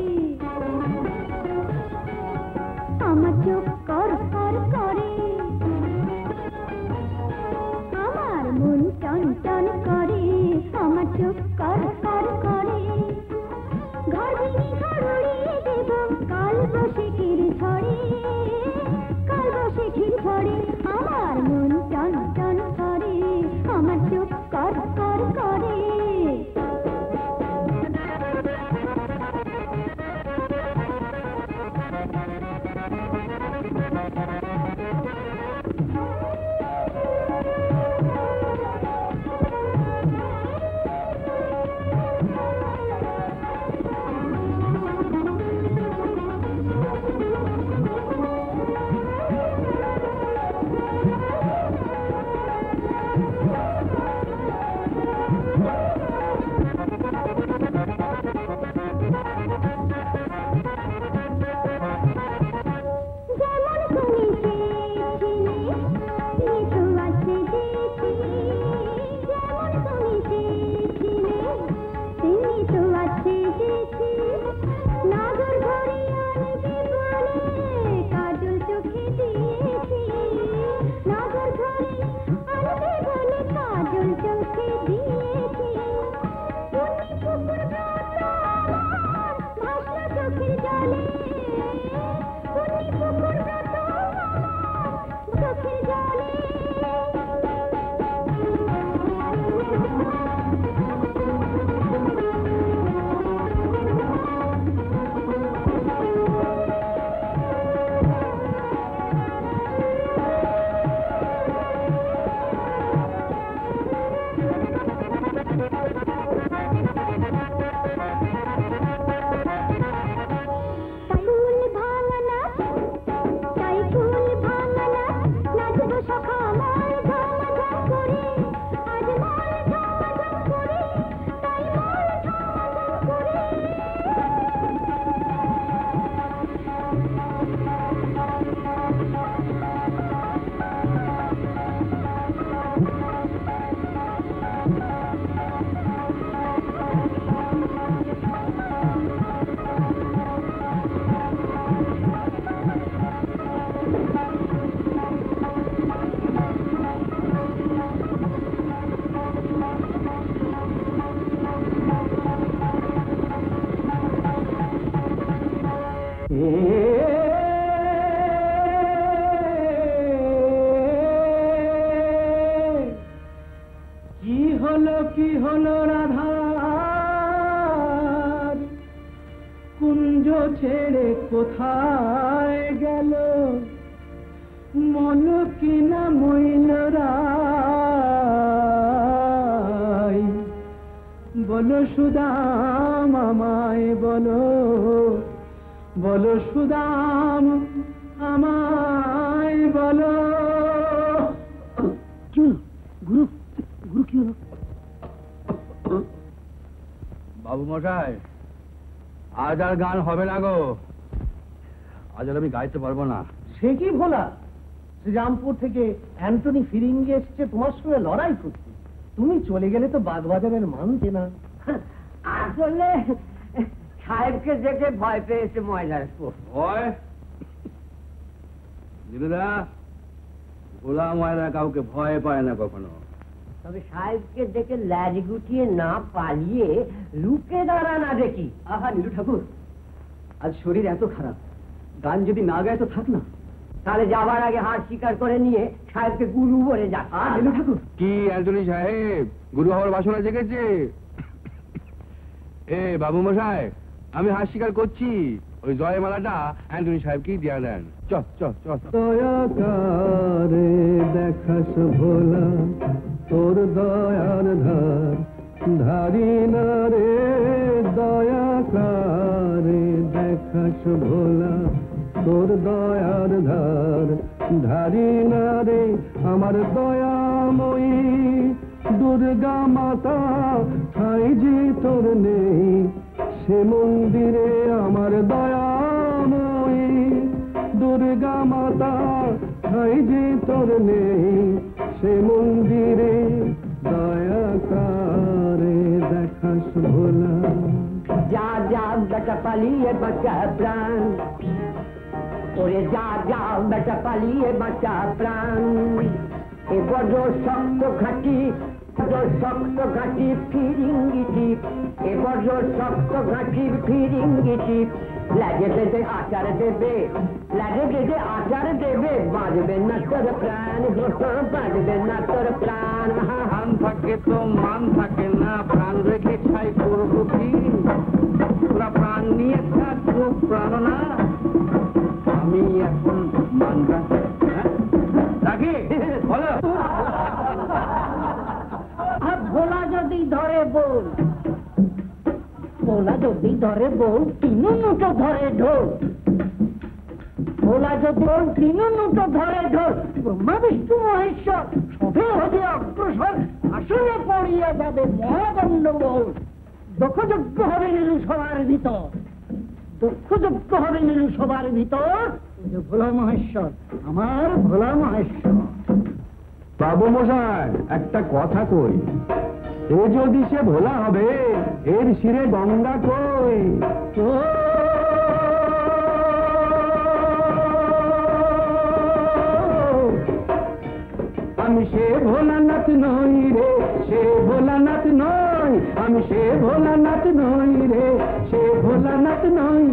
ছেড়ে কোথায় গেল মন কিনা মইনরাই বলো সুদাম আমায় বলো বলো সুদাম আমায় বলো কি গুরু গুরু কি হলো বাবু মশাই আজ আর গান হবে না গো আজ আর আমি গাইতে পারবো না সে কি ভোলা শ্রীরামপুর থেকে অ্যান্টনি ফিরিঙ্গি এসছে তোমার সঙ্গে লড়াই করতে তুমি চলে গেলে তো বাগবাজারের মানছে না আসলে সাহেবকে দেখে ভয় পেয়েছে ময়লার ভয় দিদিদা ভোলা ময়রা কাউকে ভয় পায় না কখনো তবে সাহেবকে দেখে ল্যাজ গুটিয়ে না পালিয়ে লুকে দাঁড়া না দেখি আহা নীলু ঠাকুর আজ শরীর এত খারাপ গান যদি না গায় তো থাক না তাহলে যাবার আগে হাত স্বীকার করে নিয়ে সাহেবকে গুরু বলে যা নীলু ঠাকুর কি অ্যান্টনি সাহেব গুরু হওয়ার বাসনা জেগেছে এ বাবু মশাই আমি হাত স্বীকার করছি ওই জয়মালাটা অ্যান্টনি সাহেবকেই দিয়া দেন চ চ চ দয়াকারে দেখাস ভোলা তোর দয়ার ধার ধারি না রে দয়াকারে দেখাস ভোলা তোর দয়ার ধার ধারি না রে আমার দয়াময়ী দুর্গা মাতা ঠাই যে তোর নেই সে মন্দিরে আমার দয়াময়ী দুর্গা মাতা ঠাই যে তোর নেই সে মন্দিরে দয়াকারে দেখাস ভোলা যা যা বেটা পালিয়ে বাঁচা প্রাণ ওরে যা যা বেটা পালিয়ে বাঁচা প্রাণ এ বড় শক্ত ঘাটি শক্ত ঘাটি ফিরিঙ্গিটি এ বড় শক্ত ঘাটির ফিরিঙ্গিটি লাগে দেবে আচার দেবে লাগে দেবে আচার দেবে বাঁচবে না তোর প্রাণ বাঁচবে না তোর প্রাণ প্রাণ থাকে তো মান থাকে না প্রাণ রেখে ছাই করবো কি তোরা প্রাণ নিয়ে থাকবো প্রাণ না আমি এখন মান রাখি বলো ভোলা যদি ধরে বোল ভোলা যদি ধরে বোল তিন মুঠো ধরে ঢোল ভোলা যদি বোল তিন মুঠো ধরে ঢোল ব্রহ্মা বিষ্ণু মহেশ্বর সবে হতে অগ্রসর আসলে পড়িয়া যাবে মহাগণ্ডগোল দক্ষযজ্ঞ হবে নীলু সবার ভিতর দক্ষযজ্ঞ হবে নীলু সবার ভিতর ভোলা মহেশ্বর আমার ভোলা মহেশ্বর বাবু মশাই একটা কথা কই এ যদি সে ভোলা হবে এর শিরে গঙ্গা কই আমি সে ভোলানাথ নই রে সে ভোলানাথ নই আমি সে ভোলানাথ নই রে সে ভোলানাথ নই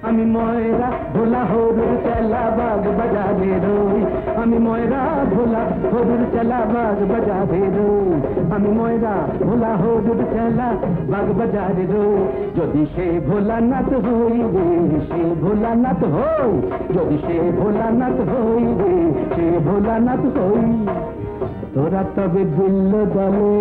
আমি ময়রা ভোলা হরুর চেলা বাগ বাজারে রই আমি ময়রা ভোলা হরুর চেলা বাগ বাজারে রই আমি ময়রা ভোলা হরুর চেলা বাগ বাজারে রই যদি সে ভোলানাথ হই রে সে ভোলানাথ হই যদি সে ভোলানাথ হই রে সে ভোলানাথ হই তোরা তবে দিল্ল দলে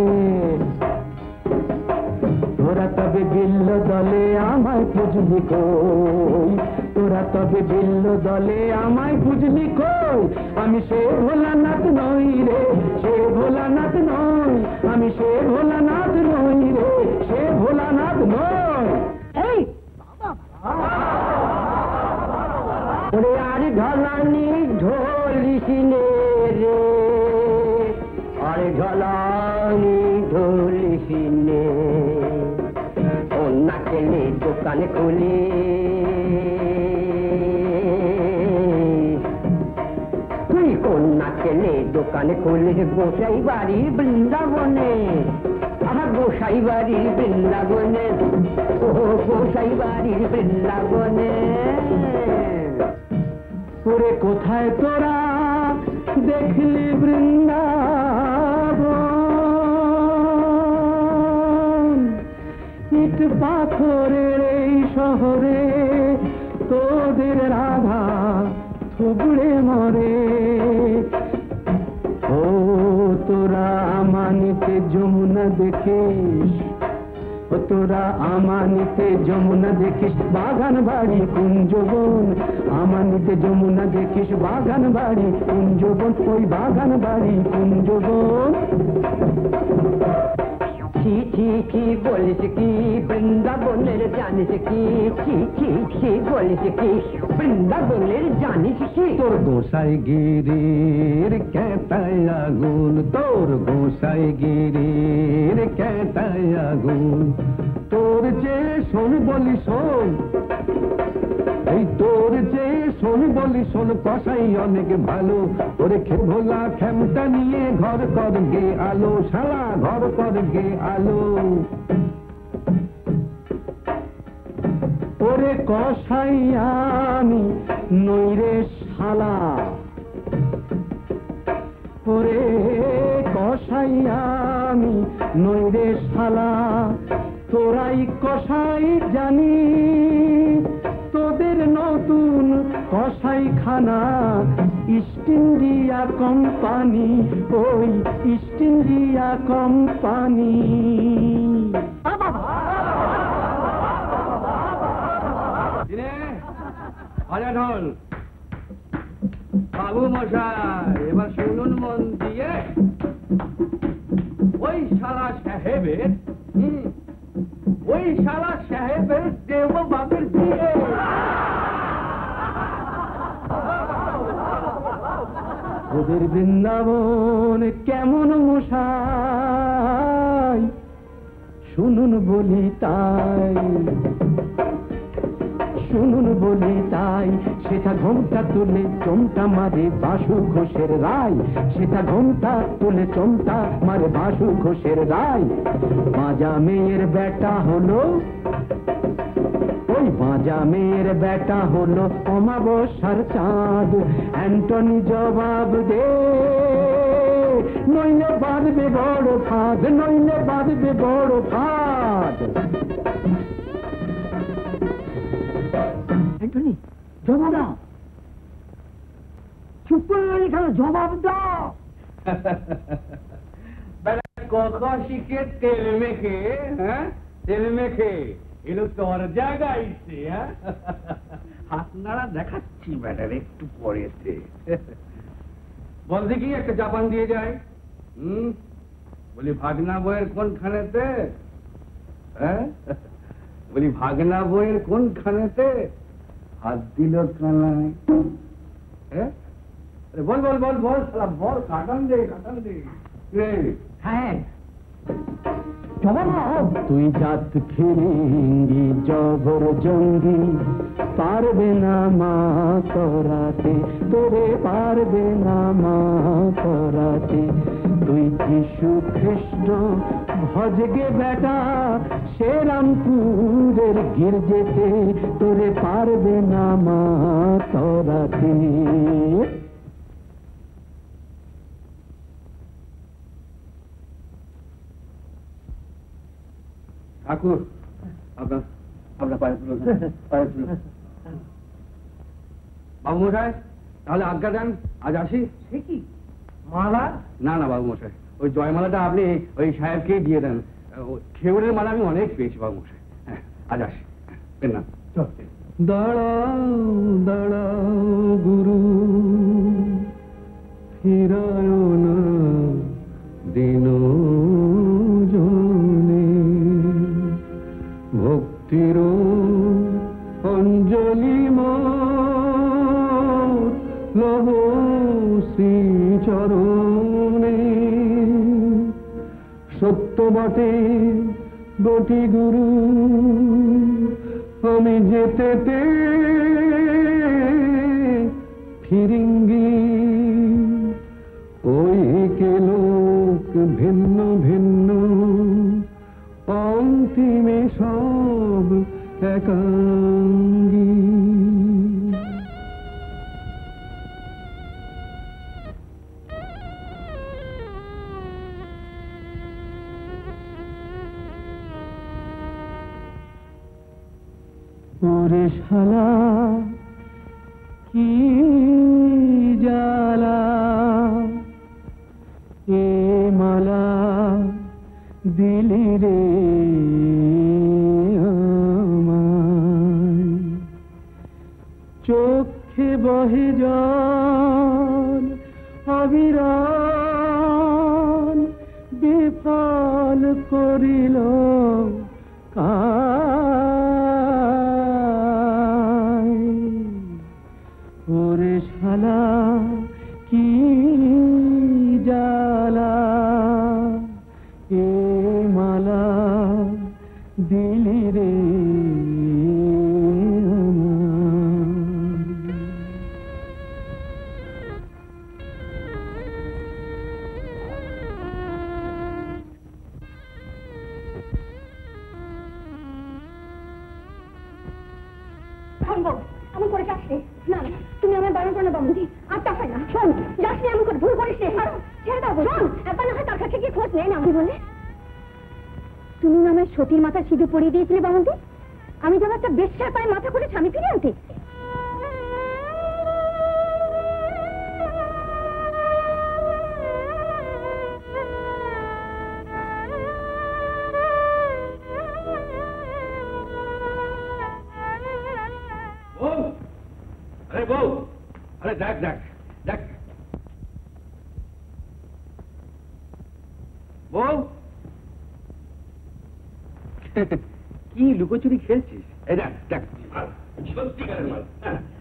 তোরা তবে বিল্ল দলে আমায় পুজলি কই তোরা তবে বিল্ল দলে আমায় পুজলি কই আমি সে ভোলানাথ নই রে সে ভোলানাথ নই আমি সে ভোলানাথ নই রে সে ভোলানাথ নই এই ওরে আর ঢলানি ঢোলিসিনে রে আর ঢলানি ঢোলিসিনে অন্য কেলে দোকানে খুলি তুই কন্যা কেলে দোকানে খুলি গোসাই বাড়ির বৃন্দাবনে আমার গোসাই বাড়ির বৃন্দাবনে ও গোসাই বাড়ির বৃন্দাবনে ওরে কোথায় তোরা দেখলি বৃন্দাবন ইট পাথরের এই শহরে তোদের রাধা থুবড়ে মরে। ও তোরা আমানিতে যমুনা দেখিস, ও তোরা আমানিতে যমুনা দেখিস বাগান বাড়ি কুঞ্জবন, আমানিতে যমুনা দেখিস বাগান বাড়ি কুঞ্জবন, ওই বাগান বাড়ি কুঞ্জবন। ছি ছি ছি বলিস কি বৃন্দাবনের জানিস কি, ছি ছি ছি বলিস কি বৃন্দাবনের জানিস কি। তোর গোসাই গিরির কেটায় আগুন, তোর গোসাই গিরির কেটায় আগুন। তোর যে শোন বলি শোন, এই তোর যে শোন বলি শোন, কসাই অনেক ভালো। ওরে ভোলা খেমটা নিয়ে ঘর কর গে আলো, শালা ঘর কর গে আলো। ওরে কসাই আমি নইরে শালা, ওরে কসাই আমি নইরে শালা। তোরাই কসাই জানি তোদের নতুন কসাইখানা ইস্ট ইন্ডিয়া কোম্পানি, ওই ইস্ট ইন্ডিয়া কোম্পানি। ঢোল বাবু মশাই, এবার শুনুন মন দিয়ে। ওই শালা সাহেবের ওই শালা সাহেবের দেব বাপের বিয়ে। ওদের বৃন্দাবন কেমন মশাই শুনুন বলি তাই, শুনুন বলি তাই। সেটা ঘোমটা তুলে চমটা মারে বাসু ঘোষের রায়, সেটা ঘোমটা তুলে চমটা মারে বাসু ঘোষের রায়। বাজা মেয়ের বেটা হলো, ওই বাজা মেয়ের বেটা হলো অমাবস্যার চাঁদ। অ্যান্টনি জবাব দে, নইলে বাঁধবে বড় ফাঁদ, নইলে বাঁধবে বড় ফাঁদ। অ্যান্টনি জবাব দাও, চুপ করে এখানে জবাব দাও। কথা শিখে তেল মেখে, হ্যাঁ তেল মেখে এলো তোর জায়গায়। হাত নাড়া দেখাচ্ছি ব্যাটার একটু পরেতে। বল দেখি একটা জাপান দিয়ে যায়। বলি ভাগনা বইয়ের কোনখানেতে, হ্যাঁ বলি ভাগনা বইয়ের কোনখানেতে হাত দিল কানায়। হ্যাঁ বল বল বল বল শালা বল, কাটান দে কাটান দে। হ্যাঁ তুই জাত ফিরিঙ্গি জবর জঙ্গি, পারবে না মা করাতে, তোরে পারবে না মা করাতে। তুই যিশু খ্রিস্ট ভজগে বেটা শ্রীরামপুরের গির্জেতে, তোরে পারবে না মা করাতে। ঠাকুর আপনার আপনার পায়ে তুলুন, পায়ে তুলুন। বাবু মশাই তাহলে আজ্ঞা দেন, আজ আসি। সে কি মালা? না না বাবু মশাই, ওই জয়মালাটা আপনি ওই সাহেবকেই দিয়ে দেন। খেউরের মালা আমি অনেক পেয়েছি বাবু মশাই। হ্যাঁ আজ আসি, পেন না। দাঁড়াও দাঁড়াও গুরু, ফিরায় না দিন জনে, ভক্তির অঞ্জলি লহ শ্রী চরণে। সত্য বটে গতি গুরু, আমি যেতে ফিরিঙ্গি। ওই কে লোক ভিন্ন ভিন্ন, অন্তিমে সব একাঙ্গী। ওরে শালা কি জ্বালা এ মালা দিলি রে আমায়। চোখে বহে জল অবিরাম বিফল করিল কায়। ওরে শালা কি জ্বালা এ মালা দিলি রে এমন করে যাস না, না তুমি আমার বারণ করো না বামুদি, আর তা হয় না। শোন, যাস না, এমন করে ভুল করিস ছেড়ে দাও। শোন, একবার না হয় তার কাছে গিয়ে খোঁজ নেই না। আমি বলে তুমি আমার সতীর মাথা সিঁদুর পরিয়ে দিয়েছিলে বামুদি, আমি যেন একটা বেশ্যার পায়ে মাথা করে স্বামী ফিরে আনতে। আরে বউ, আরে দেখ দেখ দেখ বউ, কি লুকোচুরি খেলছিস? এই দেখ দেখ সত্যিকারের মাল।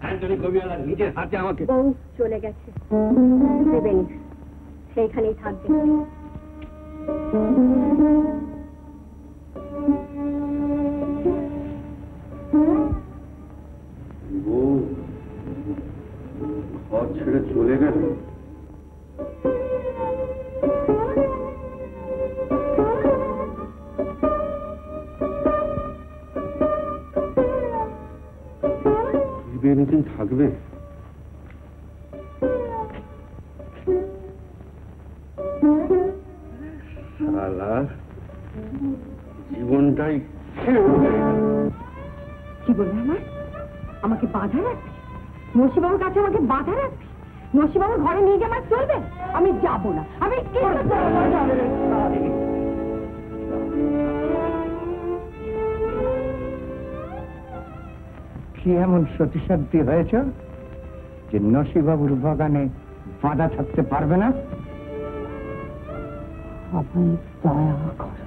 অ্যান্টনি কবিওয়ালা নিজের হাতে আমাকে। বউ চলে গেছে, দেবেনি, সেইখানেই থাকবে। বউ ঘর ছেড়ে চলে গেল। এদিন থাকবে? শালা জীবনটাই কি বলবে আমার? আমাকে বাধা রাখবি? নসিবাবুর কাছে আমাকে বাধা রাখবি? নসিবাবুর ঘরে নিয়ে গিয়ে আমার চলবে? আমি যাব না, আমি কি এমন সতীসাধ্যী হয়েছ যে নসিবাবুর বাগানে বাঁধা থাকতে পারবে না? আমায় দয়া করো,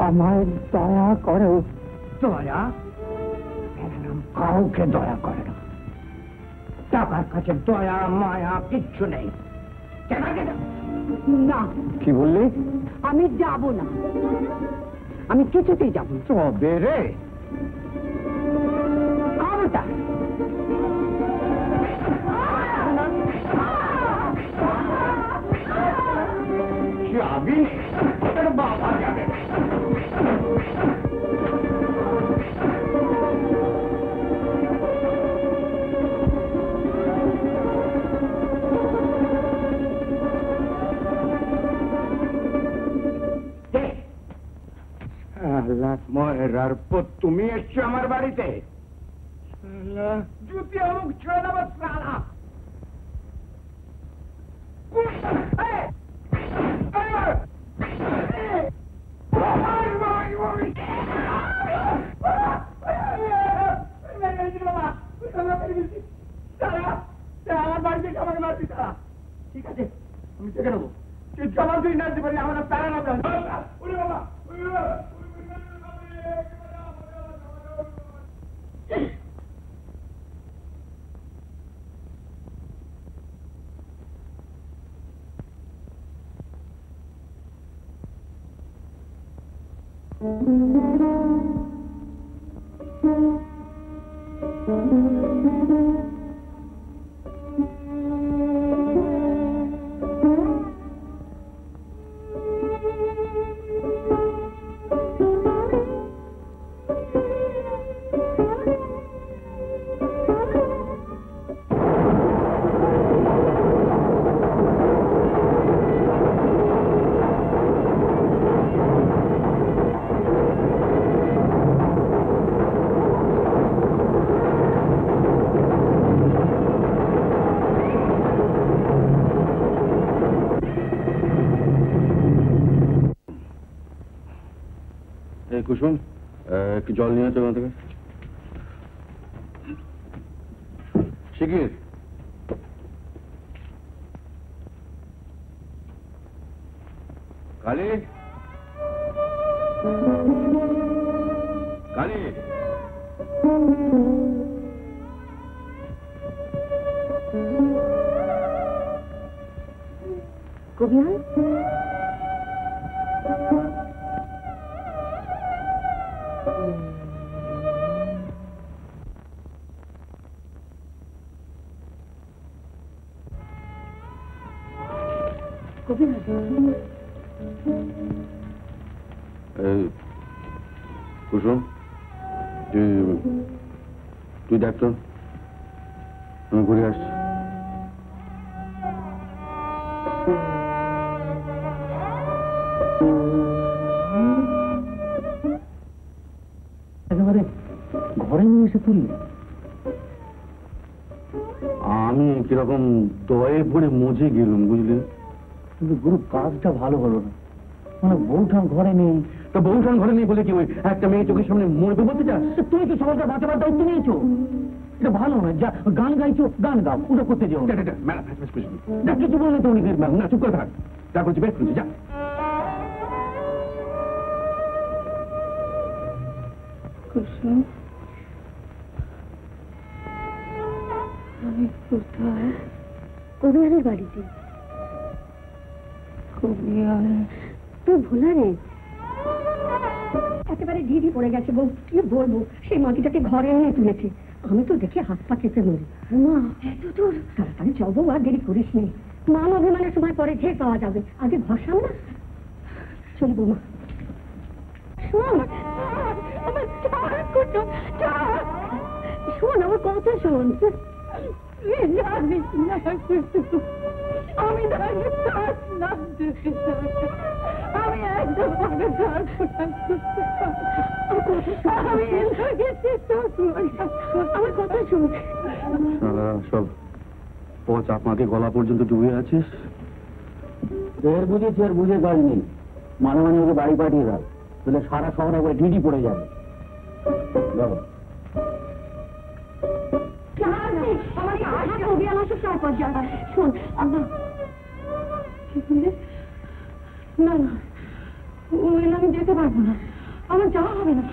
আমায় দয়া করো। দয়া? কাউকে দয়া করে না। টাকার কাছে দয়া মায়া কিচ্ছু নেই। না। কি বললি? আমি যাব না, আমি কিছুতেই যাব না। তবে রে যাবি? বাবা যাবে। মহেরার পুত, তুমি এসছো আমার বাড়িতে? জুতি অমুক ছেড়ে দেবো সালা। আমার বাড়িতে আমাকে মারবি তারা? ঠিক আছে, আমি দেখে নেবো। তুই জমা তুই না দিতে পারি, আমার প্যারা না। বাবা এই কুসুম একটু জল নিয়ে আসো ওখান থেকে শিগগির কালী কালী কবিহান কুসুম তুই দেখ তো আমি ঘুরে আসছি একেবারে ঘরে নিয়ে এসে তুললি? আমি কিরকম দয়ে পড়ে মজে গেলুম বুঝলি। কিন্তু গুরু কাজটা ভালো হলো না, মানে বউঠান ঘরে নেই। তা বউঠান ঘরে নেই বলে কি ওই একটা মেয়ে চোখের সামনে মরবে বলতে চাস? তুমি তো সবাইকে বাঁচাবার দায়িত্ব নিয়েছো, এটা ভালো নয়। যা গান গাইছো গান গাও, ওটা করতে যাও। কিছু বললে তো উনি না, চুপ করে থাক, যা করছি বেশ করছি, যা। কুসুম আমি কোথায়? কবিহারের বাড়িতে। কবিহার তো ভোলা রে, একেবারে ঢিঢি পড়ে গেছে বউ। কি বলবো, সেই মাটিটাকে ঘরে এনে তুলেছে। আমি তো দেখে হাত পা চেপে মরি। মা এত দূর, তাড়াতাড়ি যাবো, আর দেরি করিস নি। মান অভিমানের সময় পরে ঢের পাওয়া যাবে, আগে ঘষাম না। চলি বৌমা। শোন আমার শোন, আমার কথা শোন। আমি আমার কথা শোন। সব পচ আপনাকে গলা পর্যন্ত ডুবে আছিস। এর বুঝেছি, এর বুঝে কাজ নেই। মানে মানে ওকে বাড়ি পাঠিয়ে দাও, তাহলে সারা শহরে করে ঢিঢি পড়ে যাবে। শোন না না, আমি যেতে পারবো না, আমার যাওয়া হবে না।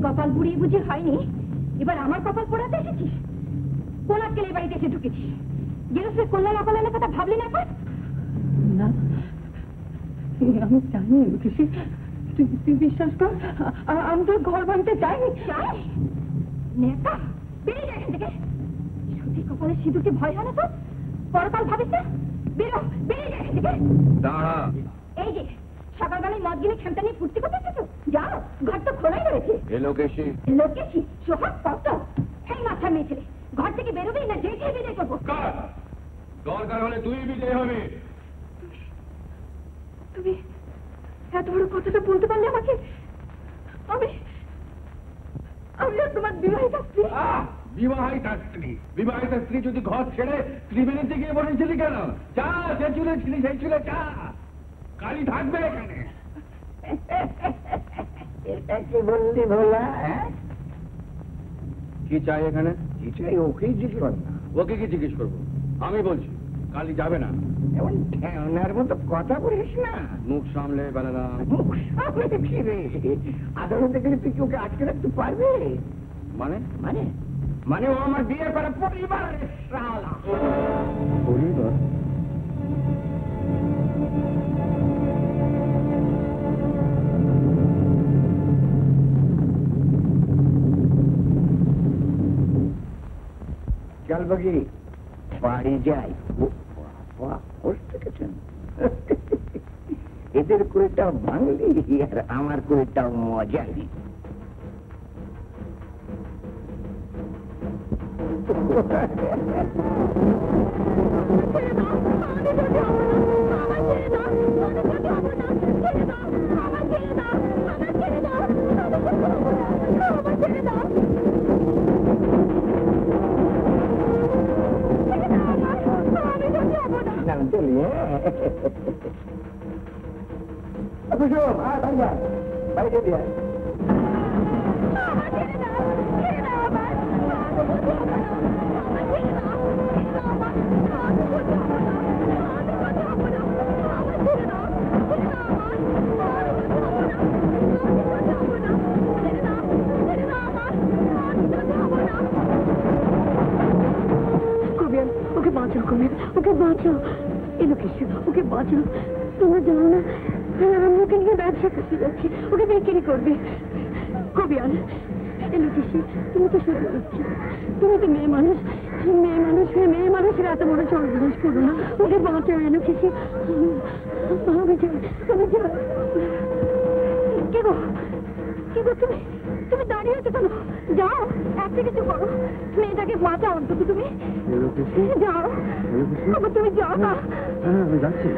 কপাল পুড়িয়ে বুঝে হয়নি, এবার আমার কপাল পোড়াতে এসেছিস। কোন আজকাল এই বাড়িতে এসে ঢুকেছিস? গেরস্তের কল্যাণ অকল্যাণের কথা ভাবলি না? না আমি জানি, তুই বিশ্বাস কর, আমি তোর ঘর ভাঙতে চাইনি। চাই নেতা, বেরিয়ে যায় এখান থেকে। সত্যি কপালের সিঁদুরকে ভয় হয় না তো? পরকাল ভাবিস না? বেরো, বেরিয়ে যায় এখান থেকে। দাঁড়া, এই যে সকালবেলায় মদ গিলে খেমটা নিয়ে ফুর্তি করতে এসেছো, যাও, ঘর তো খোলাই রয়েছে। লোকেশি লোকেশি সোহাগ কত এই মাথা মেয়ে ছেলে, ঘর থেকে বেরোবি না যে খেয়ে বিদায় করবো? দরকার হলে তুই বিদায় হবে। তুমি এত বড় কথাটা বলতে পারলে আমাকে? আমি আর তোমার বিবাহিতা স্ত্রী। বিবাহিতা স্ত্রী? বিবাহিতা স্ত্রী যদি ঘর ছেড়ে ত্রিবেণীতে গিয়ে বসেছিলি কেন? চা যে চুলে ছিলি সেই চুলে চা, কালি থাকবে এখানে। এটা কি বললি ভোলা? কি চাই এখানে? কি চাই ওকেই জিজ্ঞেস কর না। ওকে কি জিজ্ঞেস করবো? আমি বলছি কালি যাবে না। এমন ঠেওনার মতো কথা বলিস না। মুখ সামলে বেলারাম। মুখ সামলে কি রে? আদালতে গেলে তুই কি ওকে আটকে রাখতে পারবি? মানে? মানে মানে ও আমার বিয়ে করা পরিবারের শালা। পরিবার? চল বগি বাড়ি যাই। এদের কুড়িটাও ভাঙলি আর আমার কুড়িটাও মজালি। তোমরা জানো না আমি ওকে নিয়ে ব্যবসা করতে যাচ্ছি, ওকে বিক্রি করবে। কবিয়াল এলো কিসি, তুমি তো শুরু করছি, তুমি তো মেয়ে মানুষ মেয়ে মানুষের এত বড় সর্বনাশ করো না, ওকে বাঁচাও। এলো কিসি, কে গো তুমি দাঁড়িয়ে আছো কেন? যাও, একটা কিছু করো, মেয়েটাকে বাঁচাও অন্তত। তুমি যাও, তুমি যাও না। আমি যাচ্ছি,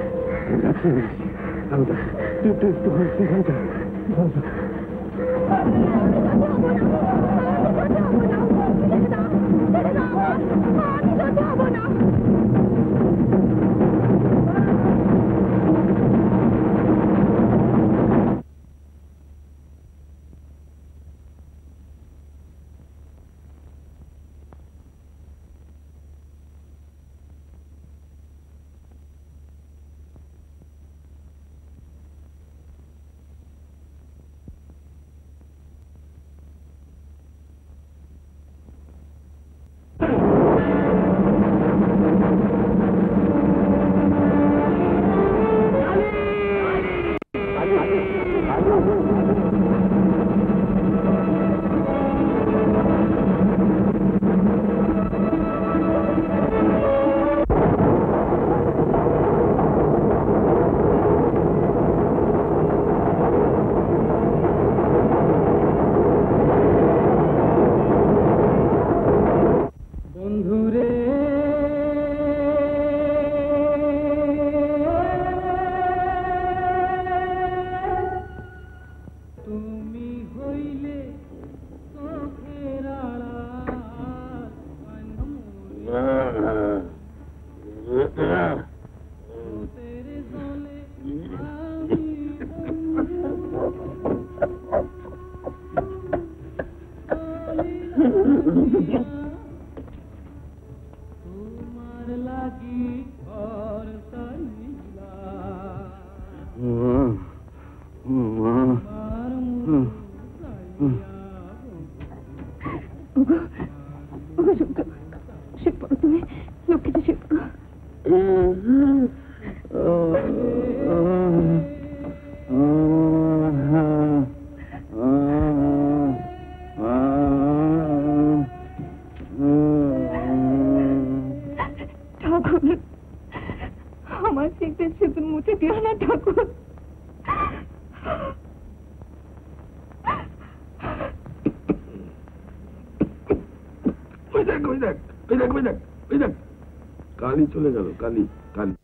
কালি চলে গেল, কালি কালি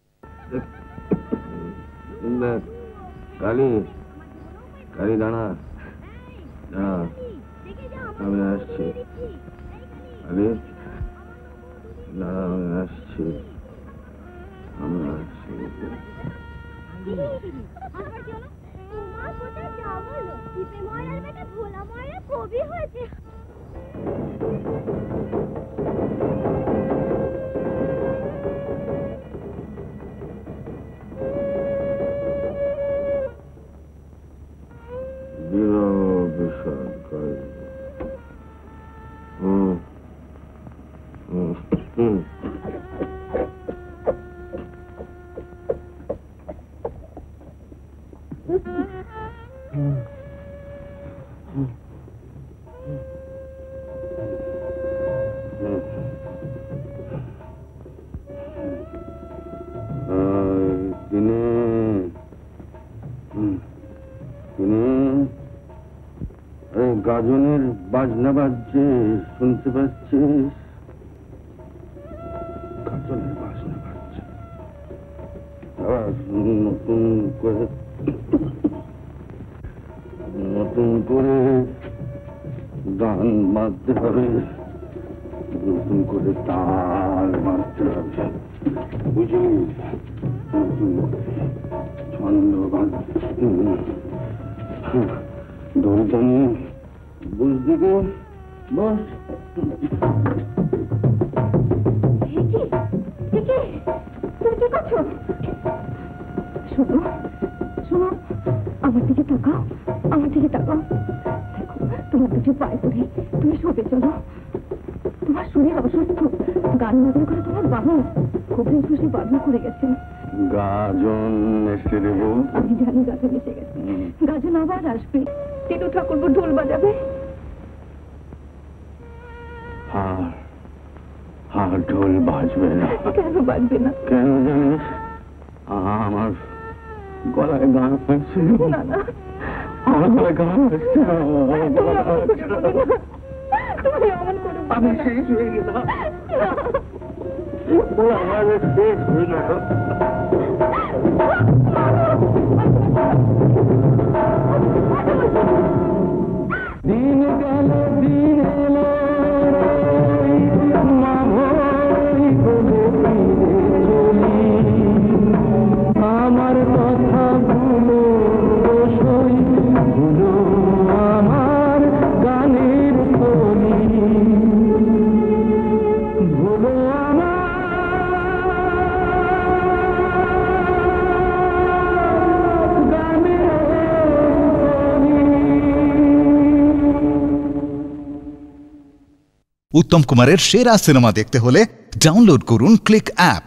কালি কালি দাঁড়া দাঁড়া, আমি আসছি। কালি দাঁড়া, আমি আসছি, আমি আসছি। কবি হয়েছে। গাজনের বাজনা বাজছে, শুনতে পাচ্ছিস? নতুন করে গান বাঁধতে হবে, নতুন করে তাল বাঁধতে হবে, বুঝলি? নতুন ছন্দ ধরতে নিয়ে বুঝতে গো বস। তুমি কি করছো? শোনো শোনো, আমার দিকে তাকাও, আমার দিকে তাকাও। দেখো তোমার দুটো পায়ে পড়ে তুমি শোতে চলো। তোমার শরীর অসুস্থ, গান বাজন করে তোমার বাবা খুব খুশি বাজন করে গেছেন। গাজন এসে দেবো? আমি জানি গাজন এসে গেছে, গাজন আবার আসবে, তিনু ঠাকুর ঢোল বাজাবে। আর ঢোল বাজবে না। কেন বাজবে না? কেন জানিস? আমার গলায় গান হচ্ছে। না না, আমার গলায় গান হচ্ছে। আমি শেষ হয়ে গেলাম, আমার শেষ হয়ে গেল। দিন গেল দিন এলো, আমার কথা ভুলো সই, ভুলো আমার গানের কলি, ভুলো আমার গানের কলি। উত্তম কুমারের সেরা সিনেমা দেখতে হলে ডাউনলোড করুন ক্লিক অ্যাপ।